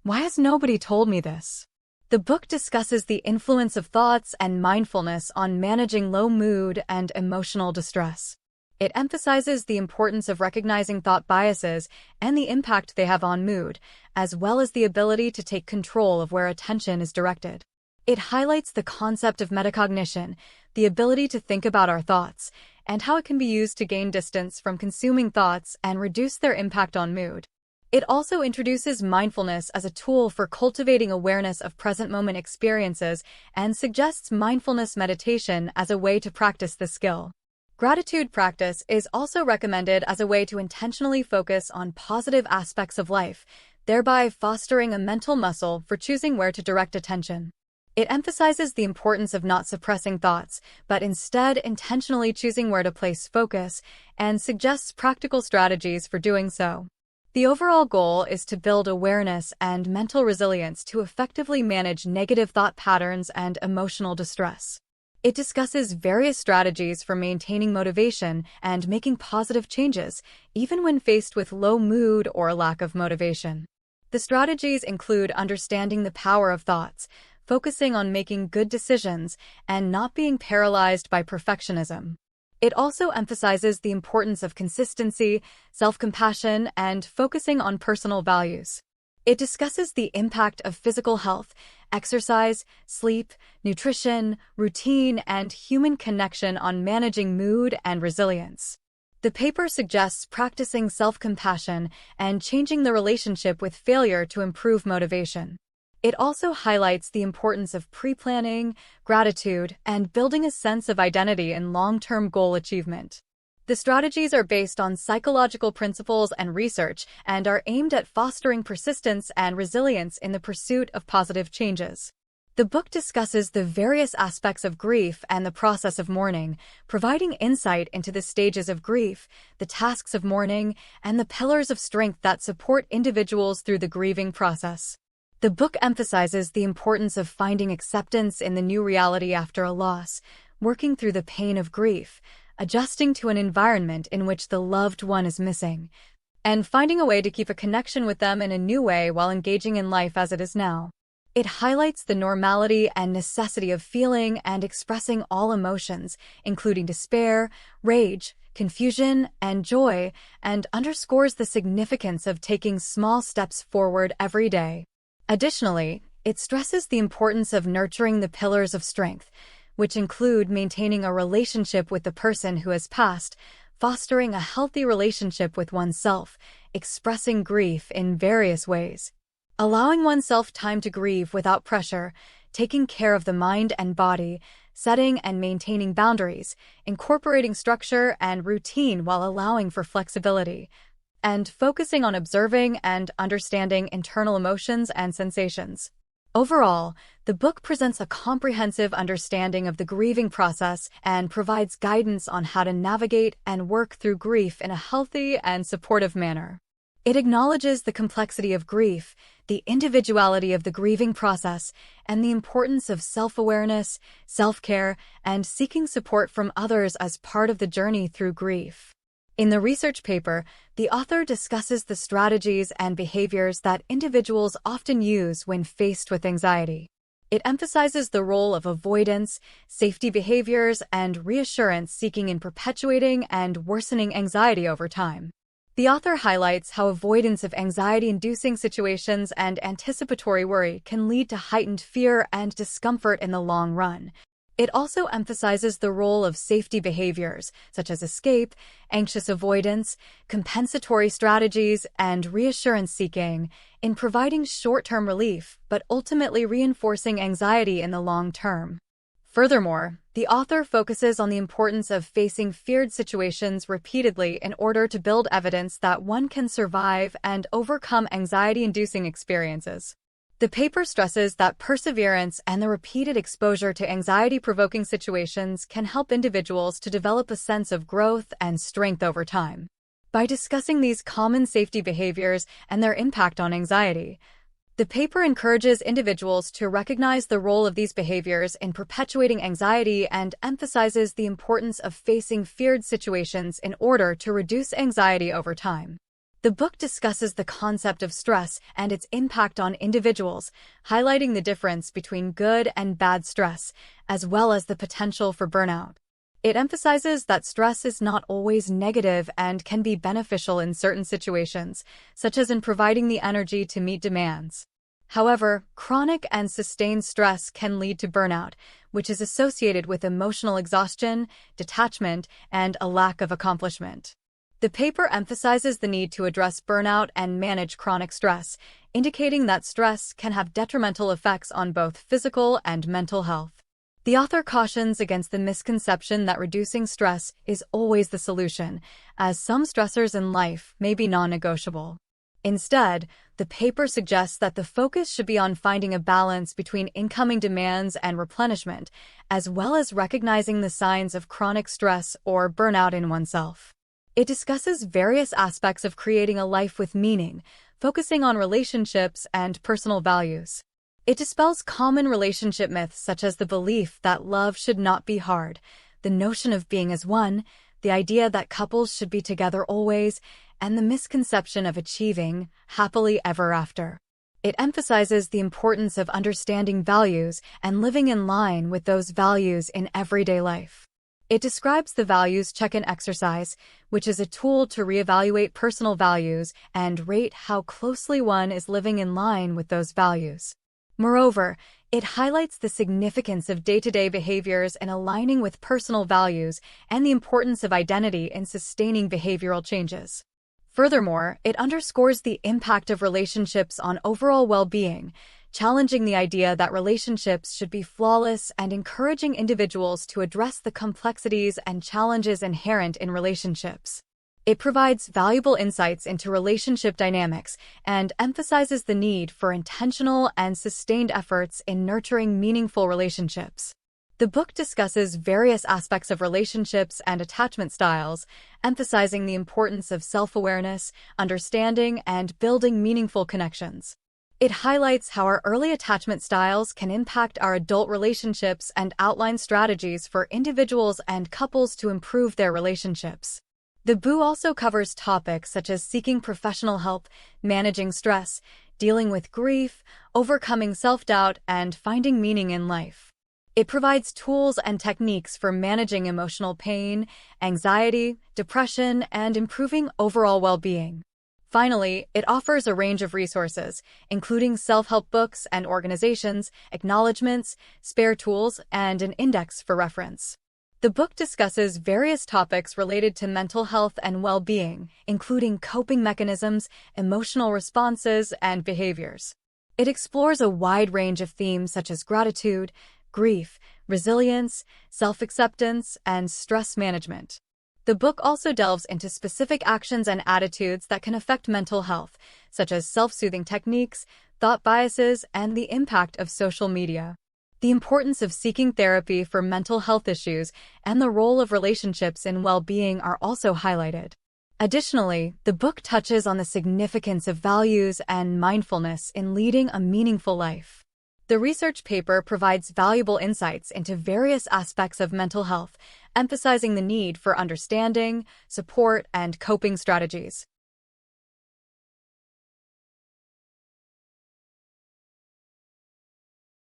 Why has nobody told me this? The book discusses the influence of thoughts and mindfulness on managing low mood and emotional distress. It emphasizes the importance of recognizing thought biases and the impact they have on mood, as well as the ability to take control of where attention is directed. It highlights the concept of metacognition, the ability to think about our thoughts, and how it can be used to gain distance from consuming thoughts and reduce their impact on mood. It also introduces mindfulness as a tool for cultivating awareness of present-moment experiences and suggests mindfulness meditation as a way to practice the skill. Gratitude practice is also recommended as a way to intentionally focus on positive aspects of life, thereby fostering a mental muscle for choosing where to direct attention. It emphasizes the importance of not suppressing thoughts, but instead intentionally choosing where to place focus, and suggests practical strategies for doing so. The overall goal is to build awareness and mental resilience to effectively manage negative thought patterns and emotional distress. It discusses various strategies for maintaining motivation and making positive changes, even when faced with low mood or lack of motivation. The strategies include understanding the power of thoughts, focusing on making good decisions, and not being paralyzed by perfectionism. It also emphasizes the importance of consistency, self-compassion, and focusing on personal values. It discusses the impact of physical health, exercise, sleep, nutrition, routine, and human connection on managing mood and resilience. The paper suggests practicing self-compassion and changing the relationship with failure to improve motivation. It also highlights the importance of pre-planning, gratitude, and building a sense of identity in long-term goal achievement. The strategies are based on psychological principles and research and are aimed at fostering persistence and resilience in the pursuit of positive changes. The book discusses the various aspects of grief and the process of mourning, providing insight into the stages of grief, the tasks of mourning, and the pillars of strength that support individuals through the grieving process. The book emphasizes the importance of finding acceptance in the new reality after a loss, working through the pain of grief, adjusting to an environment in which the loved one is missing, and finding a way to keep a connection with them in a new way while engaging in life as it is now. It highlights the normality and necessity of feeling and expressing all emotions, including despair, rage, confusion, and joy, and underscores the significance of taking small steps forward every day. Additionally, it stresses the importance of nurturing the pillars of strength, which include maintaining a relationship with the person who has passed, fostering a healthy relationship with oneself, expressing grief in various ways, allowing oneself time to grieve without pressure, taking care of the mind and body, setting and maintaining boundaries, incorporating structure and routine while allowing for flexibility, and focusing on observing and understanding internal emotions and sensations. Overall, the book presents a comprehensive understanding of the grieving process and provides guidance on how to navigate and work through grief in a healthy and supportive manner. It acknowledges the complexity of grief, the individuality of the grieving process, and the importance of self-awareness, self-care, and seeking support from others as part of the journey through grief. In the research paper, the author discusses the strategies and behaviors that individuals often use when faced with anxiety. It emphasizes the role of avoidance, safety behaviors, and reassurance seeking in perpetuating and worsening anxiety over time. The author highlights how avoidance of anxiety-inducing situations and anticipatory worry can lead to heightened fear and discomfort in the long run. It also emphasizes the role of safety behaviors, such as escape, anxious avoidance, compensatory strategies, and reassurance seeking, in providing short-term relief but ultimately reinforcing anxiety in the long term. Furthermore, the author focuses on the importance of facing feared situations repeatedly in order to build evidence that one can survive and overcome anxiety-inducing experiences. The paper stresses that perseverance and the repeated exposure to anxiety-provoking situations can help individuals to develop a sense of growth and strength over time. By discussing these common safety behaviors and their impact on anxiety, the paper encourages individuals to recognize the role of these behaviors in perpetuating anxiety and emphasizes the importance of facing feared situations in order to reduce anxiety over time. The book discusses the concept of stress and its impact on individuals, highlighting the difference between good and bad stress, as well as the potential for burnout. It emphasizes that stress is not always negative and can be beneficial in certain situations, such as in providing the energy to meet demands. However, chronic and sustained stress can lead to burnout, which is associated with emotional exhaustion, detachment, and a lack of accomplishment. The paper emphasizes the need to address burnout and manage chronic stress, indicating that stress can have detrimental effects on both physical and mental health. The author cautions against the misconception that reducing stress is always the solution, as some stressors in life may be non-negotiable. Instead, the paper suggests that the focus should be on finding a balance between incoming demands and replenishment, as well as recognizing the signs of chronic stress or burnout in oneself. It discusses various aspects of creating a life with meaning, focusing on relationships and personal values. It dispels common relationship myths such as the belief that love should not be hard, the notion of being as one, the idea that couples should be together always, and the misconception of achieving happily ever after. It emphasizes the importance of understanding values and living in line with those values in everyday life. It describes the values check-in exercise, which is a tool to reevaluate personal values and rate how closely one is living in line with those values. Moreover, it highlights the significance of day-to-day behaviors in aligning with personal values and the importance of identity in sustaining behavioral changes. Furthermore, it underscores the impact of relationships on overall well-being, challenging the idea that relationships should be flawless and encouraging individuals to address the complexities and challenges inherent in relationships. It provides valuable insights into relationship dynamics and emphasizes the need for intentional and sustained efforts in nurturing meaningful relationships. The book discusses various aspects of relationships and attachment styles, emphasizing the importance of self-awareness, understanding, and building meaningful connections. It highlights how our early attachment styles can impact our adult relationships and outlines strategies for individuals and couples to improve their relationships. The book also covers topics such as seeking professional help, managing stress, dealing with grief, overcoming self-doubt, and finding meaning in life. It provides tools and techniques for managing emotional pain, anxiety, depression, and improving overall well-being. Finally, it offers a range of resources, including self-help books and organizations, acknowledgments, spare tools, and an index for reference. The book discusses various topics related to mental health and well-being, including coping mechanisms, emotional responses, and behaviors. It explores a wide range of themes such as gratitude, grief, resilience, self-acceptance, and stress management. The book also delves into specific actions and attitudes that can affect mental health, such as self-soothing techniques, thought biases, and the impact of social media. The importance of seeking therapy for mental health issues and the role of relationships in well-being are also highlighted. Additionally, the book touches on the significance of values and mindfulness in leading a meaningful life. The research paper provides valuable insights into various aspects of mental health, emphasizing the need for understanding, support, and coping strategies.